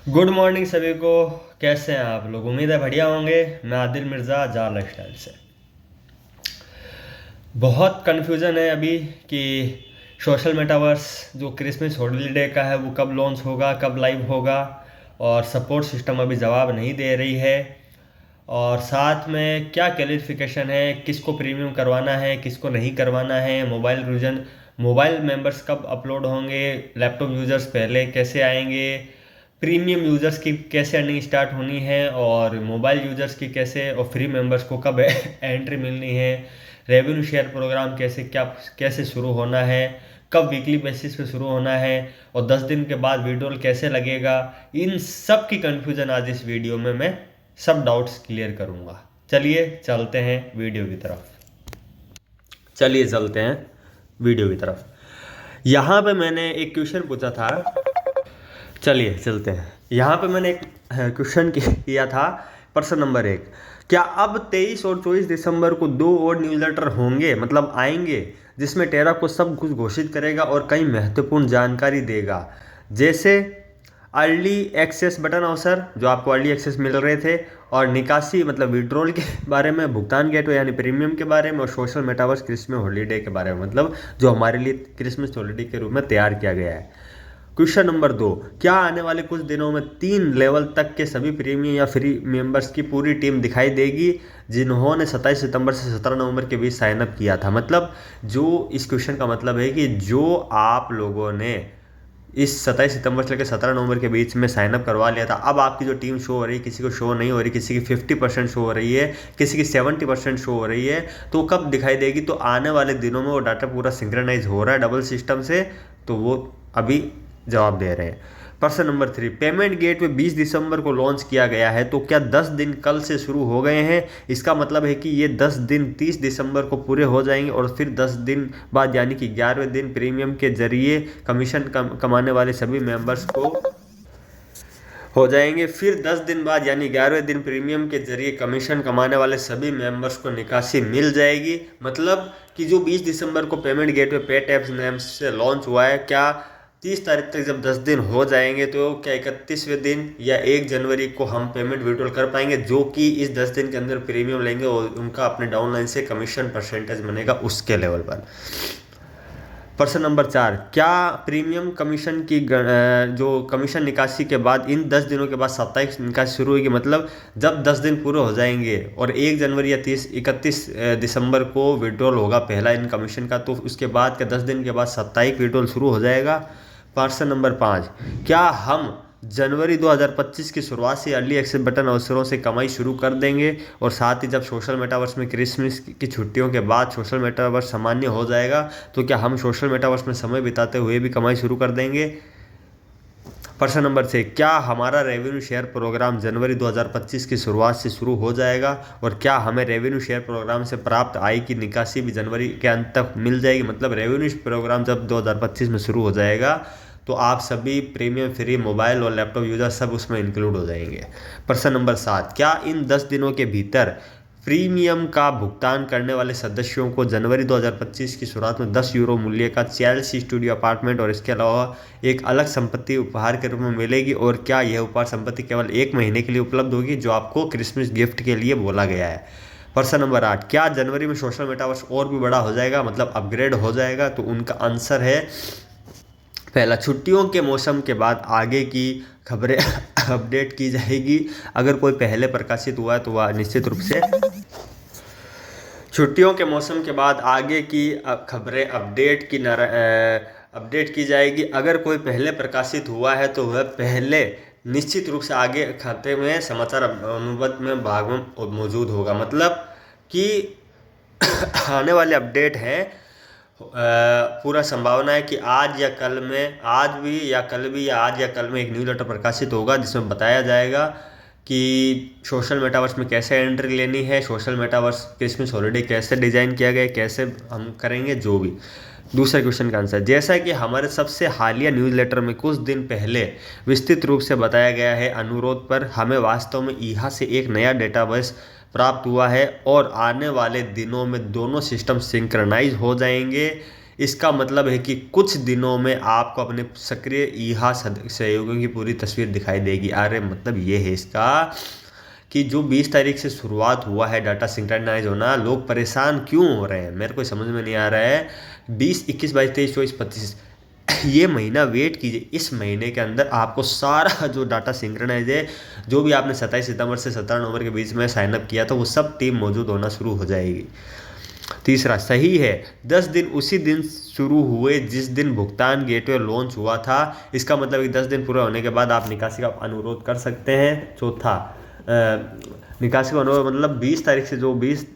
Good morning सभी को। कैसे हैं आप लोग? उम्मीद है बढ़िया होंगे। मैं आदिल मिर्ज़ा जार लाइफस्टाइल से। बहुत कन्फ्यूज़न है अभी कि सोशल मेटावर्स जो क्रिसमस हॉलीडे का है वो कब लॉन्च होगा, कब लाइव होगा, और सपोर्ट सिस्टम अभी जवाब नहीं दे रही है। और साथ में क्या क्लैरिफिकेशन है, किसको प्रीमियम करवाना है, किसको नहीं करवाना है, मोबाइल मेंबर्स कब अपलोड होंगे, लैपटॉप यूज़र्स पहले कैसे आएंगे, प्रीमियम यूज़र्स की कैसे अर्निंग स्टार्ट होनी है, और मोबाइल यूज़र्स की कैसे, और फ्री मेंबर्स को कब एंट्री मिलनी है, रेवेन्यू शेयर प्रोग्राम कैसे शुरू होना है, कब वीकली बेसिस पे शुरू होना है, और 10 दिन के बाद विड्रॉल कैसे लगेगा। इन सब की कन्फ्यूज़न आज इस वीडियो में मैं सब डाउट्स क्लियर करूँगा। चलिए चलते हैं वीडियो की तरफ। यहाँ पे मैंने एक क्वेश्चन पूछा था। चलिए चलते हैं। यहाँ पे मैंने एक क्वेश्चन किया था। प्रश्न नंबर 1, क्या अब 23 और 24 दिसंबर को 2 और न्यूज़लेटर होंगे, मतलब आएंगे, जिसमें टेरा को सब कुछ घोषित करेगा और कई महत्वपूर्ण जानकारी देगा, जैसे अर्ली एक्सेस बटन अवसर जो आपको अर्ली एक्सेस मिल रहे थे, और निकासी मतलब विड्रॉल के बारे में, भुगतान गेटवे यानी प्रीमियम के बारे में, और सोशल मेटावर्स क्रिसमस हॉलीडे के बारे में, मतलब जो हमारे लिए क्रिसमस हॉलीडे के रूप में तैयार किया गया है। क्वेश्चन नंबर 2, क्या आने वाले कुछ दिनों में 3 लेवल तक के सभी प्रीमियम या फ्री मेंबर्स की पूरी टीम दिखाई देगी, जिन्होंने 27 सितंबर से 17 नवंबर के बीच साइन अप किया था। मतलब जो इस क्वेश्चन का मतलब है कि जो आप लोगों ने इस 27 सितंबर से लेकर 17 नवंबर के बीच में साइन अप करवा लिया था, अब आपकी जो टीम शो हो रही है, किसी को शो नहीं हो रही, किसी की 50% शो हो रही है, किसी की 70% शो हो रही है, तो कब दिखाई देगी? तो आने वाले दिनों में वो डाटा पूरा सिंक्रोनाइज हो रहा है डबल सिस्टम से, तो वो अभी जवाब दे रहे हैं। प्रश्न नंबर 3, पेमेंट गेटवे 20 दिसंबर को लॉन्च किया गया है, तो क्या 10 दिन कल से शुरू हो गए हैं? इसका मतलब है कि ये 10 दिन 30 दिसंबर को पूरे हो जाएंगे, और फिर 10 दिन बाद यानी कि 11वें दिन प्रीमियम के जरिए कमीशन कमाने वाले सभी मेंबर्स को हो जाएंगे। फिर 10 दिन बाद यानी 11वें दिन प्रीमियम के जरिए कमीशन कमाने वाले सभी मेंबर्स को निकासी मिल जाएगी। मतलब कि जो 20 दिसंबर को पेमेंट गेटवे पेट ऐप्स नेम से लॉन्च हुआ है, क्या 30 तारीख तक जब 10 दिन हो जाएंगे तो क्या 31वें दिन या 1 जनवरी को हम पेमेंट विड्रॉल कर पाएंगे, जो कि इस 10 दिन के अंदर प्रीमियम लेंगे और उनका अपने डाउनलाइन से कमीशन परसेंटेज बनेगा उसके लेवल पर। प्रश्न नंबर 4, क्या प्रीमियम कमीशन की जो कमीशन निकासी के बाद इन 10 दिनों के बाद साप्ताहिक निकासी शुरू होगी? मतलब जब 10 दिन पूरे हो जाएंगे और 1 जनवरी या 31 दिसंबर को विड्रॉल होगा पहला इन कमीशन का, तो उसके बाद के 10 दिन के बाद साप्ताहिक विड्रॉल शुरू हो जाएगा। प्रश्न नंबर 5, क्या हम जनवरी 2025 की शुरुआत से अर्ली एक्सेस बटन अवसरों से कमाई शुरू कर देंगे, और साथ ही जब सोशल मेटावर्स में क्रिसमस की छुट्टियों के बाद सोशल मेटावर्स सामान्य हो जाएगा, तो क्या हम सोशल मेटावर्स में समय बिताते हुए भी कमाई शुरू कर देंगे? प्रश्न नंबर 6, क्या हमारा रेवेन्यू शेयर प्रोग्राम जनवरी 2025 की शुरुआत से शुरू हो जाएगा, और क्या हमें रेवेन्यू शेयर प्रोग्राम से प्राप्त आय की निकासी भी जनवरी के अंत तक मिल जाएगी? मतलब रेवेन्यू प्रोग्राम जब 2025 में शुरू हो जाएगा तो आप सभी प्रीमियम फ्री मोबाइल और लैपटॉप यूज़र सब उसमें इंक्लूड हो जाएंगे। प्रश्न नंबर 7, क्या इन 10 दिनों के भीतर प्रीमियम का भुगतान करने वाले सदस्यों को जनवरी 2025 की शुरुआत में 10 यूरो मूल्य का चेल्सी स्टूडियो अपार्टमेंट और इसके अलावा एक अलग संपत्ति उपहार के रूप में मिलेगी, और क्या यह उपहार संपत्ति केवल 1 महीने के लिए उपलब्ध होगी, जो आपको क्रिसमस गिफ्ट के लिए बोला गया है? प्रश्न नंबर 8, क्या जनवरी में सोशल मेटावर्स और भी बड़ा हो जाएगा, मतलब अपग्रेड हो जाएगा? तो उनका आंसर है पहला, छुट्टियों के मौसम के बाद आगे की खबरें अपडेट की जाएगी। अगर कोई पहले प्रकाशित हुआ है तो वह निश्चित रूप से छुट्टियों के मौसम के बाद आगे की खबरें अपडेट की जाएगी। अगर कोई पहले प्रकाशित हुआ है तो वह पहले निश्चित रूप से आगे खाते में समाचार अनुबंध में भाग में मौजूद होगा। मतलब कि आने वाले अपडेट हैं, पूरा संभावना है कि आज या कल में, आज भी या कल भी, या आज या कल में एक न्यूज़ लेटर प्रकाशित होगा जिसमें बताया जाएगा कि सोशल मेटावर्स में कैसे एंट्री लेनी है, सोशल मेटावर्स क्रिसमस हॉलीडे कैसे डिज़ाइन किया गया है, कैसे हम करेंगे, जो भी। दूसरे क्वेश्चन का आंसर, जैसा कि हमारे सबसे हालिया न्यूज़ लेटर में कुछ दिन पहले विस्तृत रूप से बताया गया है, अनुरोध पर हमें वास्तव में यहाँ से एक नया डेटाबेस प्राप्त हुआ है, और आने वाले दिनों में दोनों सिस्टम सिंक्रनाइज हो जाएंगे। इसका मतलब है कि कुछ दिनों में आपको अपने सक्रिय ईहा सहयोगियों की पूरी तस्वीर दिखाई देगी। अरे मतलब ये है इसका कि जो 20 तारीख से शुरुआत हुआ है डाटा सिंक्रनाइज होना, लोग परेशान क्यों हो रहे हैं मेरे को समझ में नहीं आ रहा है। 20, 21, 22, 23, 24, 25 ये महीना वेट कीजिए। इस महीने के अंदर आपको सारा जो डाटा सिंक्रनाइज है, जो भी आपने 27 सितंबर से 17 नवंबर के बीच में साइनअप किया था, वो सब टीम मौजूद होना शुरू हो जाएगी। तीसरा, सही है, 10 दिन उसी दिन शुरू हुए जिस दिन भुगतान गेटवे लॉन्च हुआ था। इसका मतलब कि 10 दिन पूरे होने के बाद आप निकासी का अनुरोध कर सकते हैं। चौथा, निकासी का अनुरोध मतलब 20 तारीख से, जो 20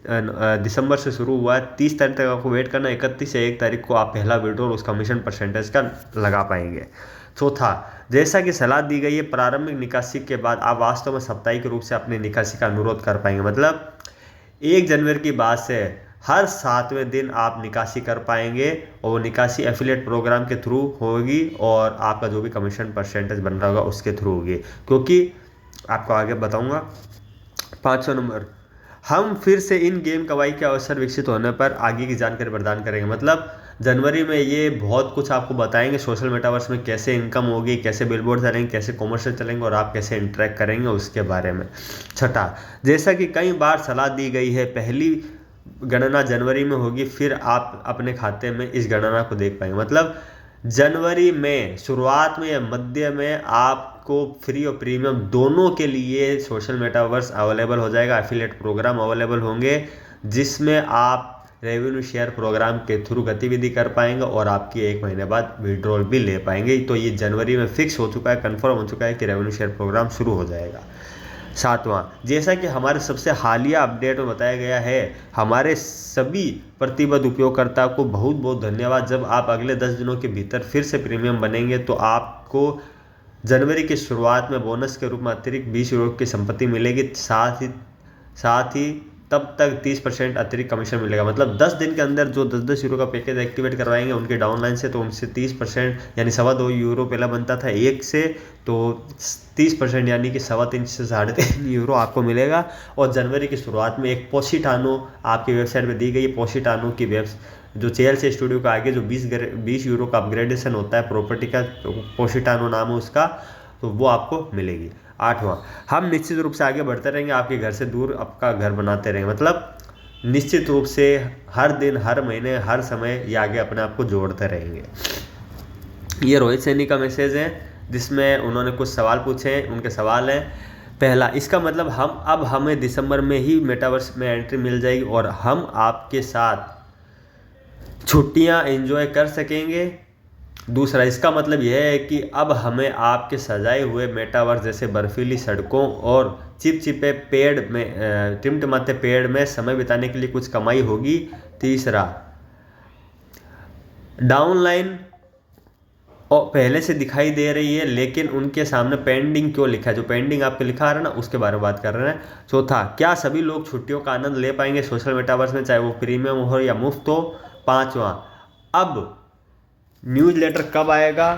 दिसंबर से शुरू हुआ है, 30 तारीख तक आपको वेट करना। 31 से 1 तारीख को आप पहला विड्रॉल उस कमीशन परसेंटेज का लगा पाएंगे। चौथा, जैसा कि सलाह दी गई है, प्रारंभिक निकासी के बाद आप वास्तव में साप्ताहिक रूप से अपनी निकासी का अनुरोध कर पाएंगे। मतलब 1 जनवरी की बाद से हर 7वें दिन आप निकासी कर पाएंगे, और वो निकासी एफिलिएट प्रोग्राम के थ्रू होगी और आपका जो भी कमीशन परसेंटेज बन रहा होगा उसके थ्रू होगी। क्योंकि आपको आगे बताऊंगा। 5वां नंबर, हम फिर से इन गेम कमाई के अवसर विकसित होने पर आगे की जानकारी प्रदान करेंगे। मतलब जनवरी में ये बहुत कुछ आपको बताएंगे सोशल मेटावर्स में कैसे इनकम होगी, कैसे बिलबोर्ड चलेंगे, कैसे कॉमर्शियल चलेंगे और आप कैसे इंटरेक्ट करेंगे उसके बारे में। छठा, जैसा कि कई बार सलाह दी गई है, पहली गणना जनवरी में होगी, फिर आप अपने खाते में इस गणना को देख पाएंगे। मतलब जनवरी में शुरुआत में या मध्य में आपको फ्री और प्रीमियम दोनों के लिए सोशल मेटावर्स अवेलेबल हो जाएगा। एफिलिएट प्रोग्राम अवेलेबल होंगे जिसमें आप रेवेन्यू शेयर प्रोग्राम के थ्रू गतिविधि कर पाएंगे और आपकी 1 महीने बाद विड्रॉल भी ले पाएंगे। तो ये जनवरी में फिक्स हो चुका है, कंफर्म हो चुका है कि रेवेन्यू शेयर प्रोग्राम शुरू हो जाएगा। 7वां, जैसा कि हमारे सबसे हालिया अपडेट में बताया गया है, हमारे सभी प्रतिबद्ध उपयोगकर्ता को बहुत बहुत धन्यवाद। जब आप अगले 10 दिनों के भीतर फिर से प्रीमियम बनेंगे तो आपको जनवरी की शुरुआत में बोनस के रूप में अतिरिक्त 20 यूरो की संपत्ति मिलेगी। साथ ही तब तक 30% अतिरिक्त कमीशन मिलेगा। मतलब 10 दिन के अंदर जो 10-10 यूरो का पैकेज एक्टिवेट करवाएंगे उनके डाउनलाइन से, तो उनसे 30% यानी 2.25 यूरो पहला बनता था 1 से, तो 30% यानी कि 3.25 से 3.5 यूरो आपको मिलेगा। और जनवरी की शुरुआत में एक पोसिटानो आपकी वेबसाइट पर दी गई है। पोसिटानो की जो चेल्सी स्टूडियो का आगे जो 20 यूरो का अपग्रेडेशन होता है प्रॉपर्टी का, तो पोसिटानो नाम है उसका, तो वो आपको मिलेगी। 8वां, हम निश्चित रूप से आगे बढ़ते रहेंगे, आपके घर से दूर आपका घर बनाते रहेंगे। मतलब निश्चित रूप से हर दिन, हर महीने, हर समय ये आगे अपने आप को जोड़ते रहेंगे। ये रोहित सैनी का मैसेज है जिसमें उन्होंने कुछ सवाल पूछे हैं। उनके सवाल हैं, पहला, इसका मतलब हमें दिसंबर में ही मेटावर्स में एंट्री मिल जाएगी और हम आपके साथ छुट्टियां एंजॉय कर सकेंगे। दूसरा, इसका मतलब यह है कि अब हमें आपके सजाए हुए मेटावर्स जैसे बर्फीली सड़कों और चिपचिपे पेड़ में टिमटिमाते पेड़ में समय बिताने के लिए कुछ कमाई होगी। तीसरा, डाउनलाइन और पहले से दिखाई दे रही है लेकिन उनके सामने पेंडिंग क्यों लिखा है, जो पेंडिंग आपके लिखा आ रहा है ना उसके बारे में बात कर रहे हैं। चौथा, क्या सभी लोग छुट्टियों का आनंद ले पाएंगे सोशल मेटावर्स में, चाहे वो प्रीमियम हो या मुफ्त हो। 5वां, अब न्यूज़लेटर कब आएगा।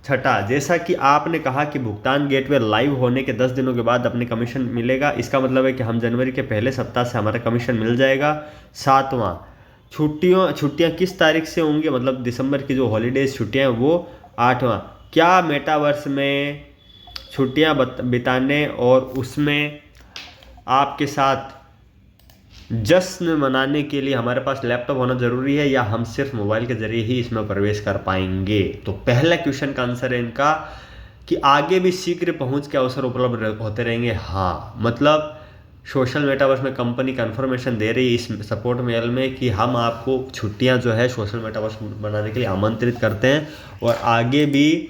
6ठा, जैसा कि आपने कहा कि भुगतान गेटवे लाइव होने के 10 दिनों के बाद अपने कमीशन मिलेगा, इसका मतलब है कि हम जनवरी के पहले सप्ताह से हमारा कमीशन मिल जाएगा। 7वां, छुट्टियां किस तारीख से होंगी, मतलब दिसंबर की जो हॉलीडेज छुट्टियां हैं वो। 8वां, क्या मेटावर्स में छुट्टियां बिताने और उसमें आपके साथ जश्न मनाने के लिए हमारे पास लैपटॉप होना ज़रूरी है या हम सिर्फ मोबाइल के ज़रिए ही इसमें प्रवेश कर पाएंगे। तो पहला क्वेश्चन का आंसर है इनका कि आगे भी शीघ्र पहुंच के अवसर उपलब्ध होते रहेंगे। हाँ, मतलब सोशल मेटावर्स में कंपनी कंफर्मेशन दे रही है इस सपोर्ट मेल में कि हम आपको छुट्टियां जो है सोशल मेटावर्स बनाने के लिए आमंत्रित करते हैं और आगे भी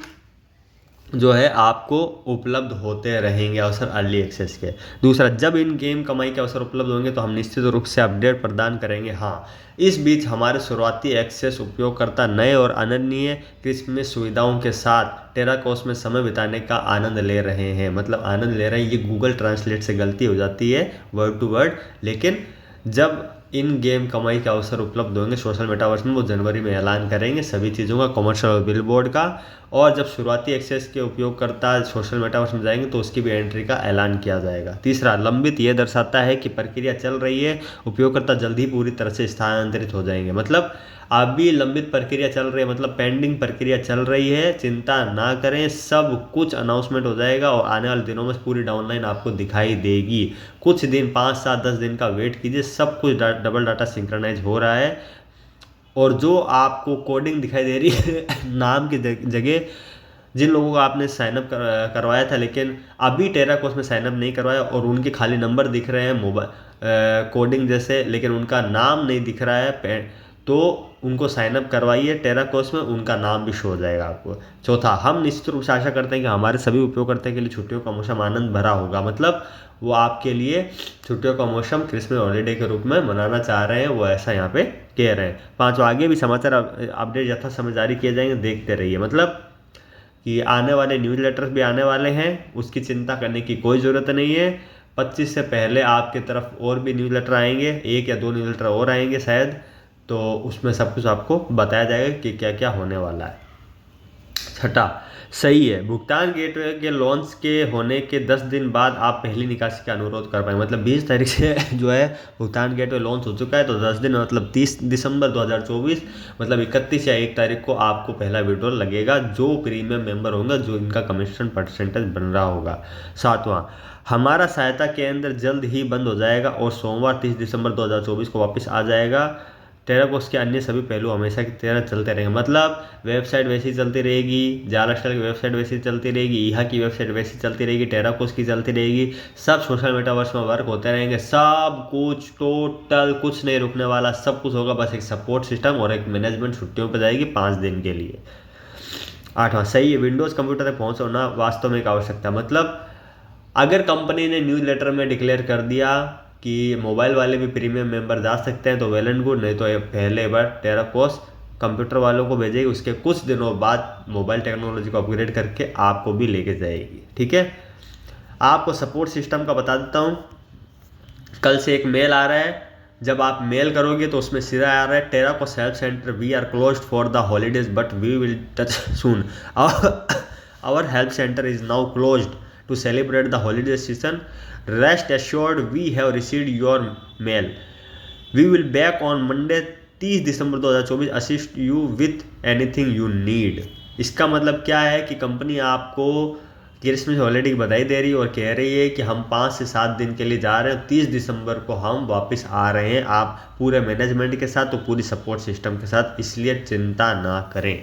जो है आपको उपलब्ध होते रहेंगे अवसर अर्ली एक्सेस के। दूसरा, जब इन गेम कमाई के अवसर उपलब्ध होंगे तो हम निश्चित रूप से अपडेट प्रदान करेंगे। हाँ, इस बीच हमारे शुरुआती एक्सेस उपयोगकर्ता नए और अनन्य क्रिसमस सुविधाओं के साथ टेराकोस में समय बिताने का आनंद ले रहे हैं। मतलब आनंद ले रहे हैं, ये गूगल ट्रांसलेट से गलती हो जाती है वर्ड टू वर्ड, लेकिन जब इन गेम कमाई के अवसर उपलब्ध होंगे सोशल मेटावर्स में वो जनवरी में ऐलान करेंगे सभी चीज़ों का, कमर्शियल और बिलबोर्ड का। और जब शुरुआती एक्सेस के उपयोगकर्ता सोशल मेटावर्स में जाएंगे तो उसकी भी एंट्री का ऐलान किया जाएगा। तीसरा, लंबित ये दर्शाता है कि प्रक्रिया चल रही है, उपयोगकर्ता जल्द ही पूरी तरह से स्थानांतरित हो जाएंगे। मतलब अभी लंबित प्रक्रिया चल रही है, मतलब पेंडिंग प्रक्रिया चल रही है, चिंता ना करें, सब कुछ अनाउंसमेंट हो जाएगा और आने वाले दिनों में पूरी डाउनलाइन आपको दिखाई देगी। कुछ दिन 5 7 10 दिन का वेट कीजिए, सब कुछ डबल डाटा सिंक्रोनाइज हो रहा है। और जो आपको कोडिंग दिखाई दे रही है नाम की जगह, जिन लोगों को आपने साइनअप करवाया था लेकिन अभी टेराकोस में साइनअप नहीं करवाया और उनके खाली नंबर दिख रहे हैं मोबाइल कोडिंग जैसे, लेकिन उनका नाम नहीं दिख रहा है, तो उनको साइनअप करवाइए टेराकोस में, उनका नाम भी शो हो जाएगा आपको। चौथा, हम निश्चित रूप से आशा करते हैं कि हमारे सभी उपयोगकर्ताओं के लिए छुट्टियों का मौसम आनंद भरा होगा, मतलब वो आपके लिए छुट्टियों का मौसम क्रिसमस हॉलीडे के रूप में मनाना चाह रहे हैं, वो ऐसा यहाँ पे कह रहे हैं। पांचवा, आगे भी समाचार अपडेट यथा समय जारी किए जाएंगे, देखते रहिए। मतलब कि आने वाले न्यूज़लेटर्स भी आने वाले हैं, उसकी चिंता करने की कोई ज़रूरत नहीं है। 25 से पहले आपके तरफ और भी न्यूज़लेटर आएंगे, 1 या 2 न्यूज़लेटर और आएंगे शायद, तो उसमें सब कुछ आपको बताया जाएगा कि क्या क्या होने वाला है। छठा, सही है, भुगतान गेटवे के लॉन्च के होने के 10 दिन बाद आप पहली निकासी का अनुरोध कर पाएंगे। मतलब 20 तारीख से जो है भुगतान गेटवे लॉन्च हो चुका है, तो 10 दिन मतलब 30 दिसंबर 2024, मतलब 31 या 1 तारीख को आपको पहला विड्रॉल लगेगा, जो प्रीमियम मेंबर होंगे, जो इनका कमीशन परसेंटेज बन रहा होगा। सातवां, हमारा सहायता केंद्र जल्द ही बंद हो जाएगा और सोमवार 30 दिसंबर 2024 को वापस आ जाएगा। टेराकोस के अन्य सभी पहलू हमेशा की तरह चलते रहेंगे, मतलब वेबसाइट वैसी चलती रहेगी, जालास्टाइल की वेबसाइट वैसी चलती रहेगी, ईहा की वेबसाइट वैसी चलती रहेगी, टेराकोस की चलती रहेगी, सब सोशल मेटावर्स में वर्क होते रहेंगे, सब कुछ टोटल कुछ नहीं रुकने वाला, सब कुछ होगा, बस एक सपोर्ट सिस्टम और एक मैनेजमेंट छुट्टियों पर जाएगी 5 दिन के लिए। आठवां, सही है, विंडोज़ कंप्यूटर तक पहुँच होना वास्तव में एक आवश्यकता, मतलब अगर कंपनी ने न्यूज़ लेटर में डिक्लेयर कर दिया कि मोबाइल वाले भी प्रीमियम मेंबर जा सकते हैं तो वेल एंड गुड, नहीं तो ये पहले बार टेराकोस कंप्यूटर वालों को भेजेगी, उसके कुछ दिनों बाद मोबाइल टेक्नोलॉजी को अपग्रेड करके आपको भी लेके जाएगी। ठीक है, आपको सपोर्ट सिस्टम का बता देता हूँ। कल से एक मेल आ रहा है, जब आप मेल करोगे तो उसमें सीधा आ रहा है, टेराकोस help centre, we are closed for the holidays but we will touch soon, our help centre is now closed to celebrate the holiday season. Rest assured, we have received your mail. We will back on Monday 30 December 2024 assist you with anything you need. इसका मतलब क्या है कि company आपको Christmas holiday की बधाई दे रही है और कह रही है कि हम 5 से 7 दिन के लिए जा रहे हैं, 30 दिसंबर को हम वापस आ रहे हैं, आप पूरे मैनेजमेंट के साथ, तो पूरी सपोर्ट सिस्टम के साथ, इसलिए चिंता ना करें।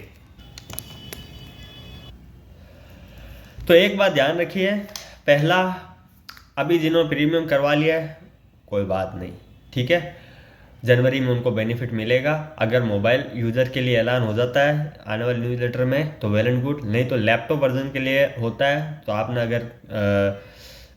तो एक बात ध्यान रखिए, पहला, अभी जिन्होंने प्रीमियम करवा लिया है कोई बात नहीं, ठीक है, जनवरी में उनको बेनिफिट मिलेगा। अगर मोबाइल यूज़र के लिए ऐलान हो जाता है आने वाले न्यूज़लेटर में तो वेल एंड गुड, नहीं तो लैपटॉप वर्जन के लिए होता है, तो आपने अगर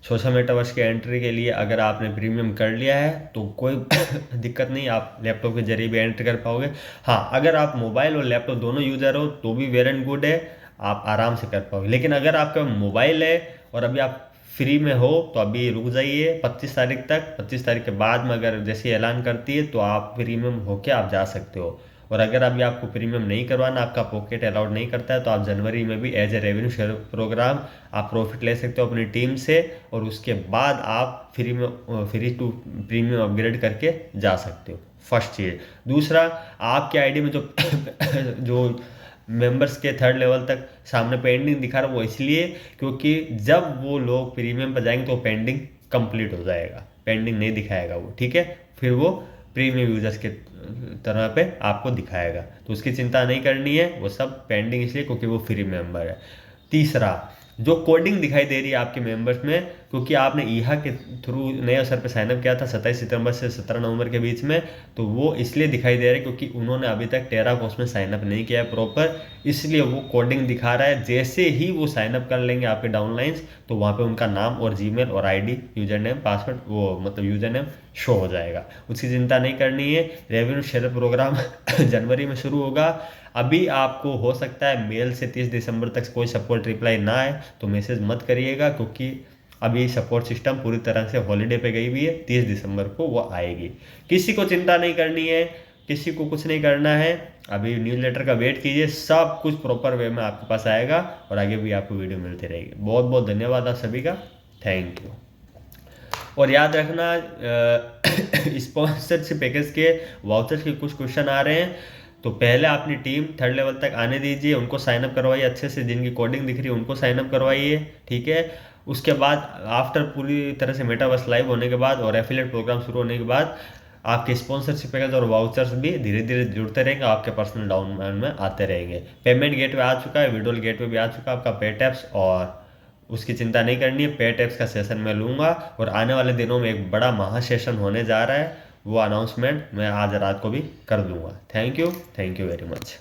सोशल मेटावर्स के एंट्री के लिए अगर आपने प्रीमियम कर लिया है तो कोई दिक्कत नहीं, आप लैपटॉप के जरिए भी एंट्री कर पाओगे। हाँ, अगर आप मोबाइल और लैपटॉप दोनों यूज़र हो तो भी वेल एंड गुड है, आप आराम से कर पाओगे। लेकिन अगर आपका मोबाइल है और अभी आप फ्री में हो तो अभी रुक जाइए 25 तारीख तक, 25 तारीख के बाद में अगर जैसे ऐलान करती है तो आप प्रीमियम होके आप जा सकते हो। और अगर अभी आपको प्रीमियम नहीं करवाना, आपका पॉकेट अलाउड नहीं करता है, तो आप जनवरी में भी as a revenue share program आप प्रॉफिट ले सकते हो अपनी टीम से, और उसके बाद आप फ्री टू प्रीमियम अपग्रेड करके जा सकते हो। फर्स्ट चीज़। दूसरा, आपके आईडी में जो मेंबर्स के 3rd लेवल तक सामने पेंडिंग दिखा रहा है, वो इसलिए क्योंकि जब वो लोग प्रीमियम पर जाएंगे तो पेंडिंग कंप्लीट हो जाएगा, पेंडिंग नहीं दिखाएगा वो, ठीक है, फिर वो प्रीमियम यूजर्स के तरह पे आपको दिखाएगा, तो उसकी चिंता नहीं करनी है, वो सब पेंडिंग इसलिए क्योंकि वो फ्री मेंबर है। तीसरा, जो कोडिंग दिखाई दे रही है आपके मेंबर्स में, क्योंकि आपने ईहा के थ्रू नए अवसर पर साइनअप किया था 27 सितंबर से 17 नवंबर के बीच में, तो वो इसलिए दिखाई दे रहा है क्योंकि उन्होंने अभी तक टेराकोस में साइनअप नहीं किया है प्रॉपर, इसलिए वो कोडिंग दिखा रहा है। जैसे ही वो साइनअप कर लेंगे आपके डाउनलाइंस, तो वहाँ पे उनका नाम और जीमेल और आईडी, यूजर नेम, पासवर्ड, वो मतलब यूजर नेम शो हो जाएगा, उसकी चिंता नहीं करनी है। रेवेन्यू शेयर प्रोग्राम जनवरी में शुरू होगा। अभी आपको हो सकता है मेल से 30 दिसंबर तक कोई सपोर्ट रिप्लाई ना आए, तो मैसेज मत करिएगा, क्योंकि अभी सपोर्ट सिस्टम पूरी तरह से हॉलीडे पे गई हुई है, 30 दिसंबर को वो आएगी। किसी को चिंता नहीं करनी है, किसी को कुछ नहीं करना है, अभी न्यूज़लेटर का वेट कीजिए, सब कुछ प्रॉपर वे में आपके पास आएगा और आगे भी आपको वीडियो मिलती रहेगी। बहुत बहुत धन्यवाद आप सभी का, थैंक यू। और याद रखना, स्पॉन्सरशिप पैकेज के वाउचर्स के कुछ क्वेश्चन आ रहे हैं, तो पहले अपनी टीम थर्ड लेवल तक आने दीजिए, उनको साइन अप करवाइए अच्छे से, जिनकी कोडिंग दिख रही है उनको साइन अप करवाइए, ठीक है। उसके बाद आफ्टर पूरी तरह से मेटावर्स लाइव होने के बाद और एफिलिएट प्रोग्राम शुरू होने के बाद आपके स्पॉन्सरशिप पैकेज और वाउचर्स भी धीरे धीरे जुड़ते रहेंगे, आपके पर्सनल डाउनलाइन में आते रहेंगे। पेमेंट गेटवे आ चुका है, विड्रॉल गेटवे भी आ चुका है आपका पेटैप्स, और उसकी चिंता नहीं करनी है। पेटैप्स का सेशन मैं लूँगा और आने वाले दिनों में एक बड़ा महा सेशन होने जा रहा है, वो अनाउंसमेंट मैं आज रात को भी कर दूँगा। Thank you very much.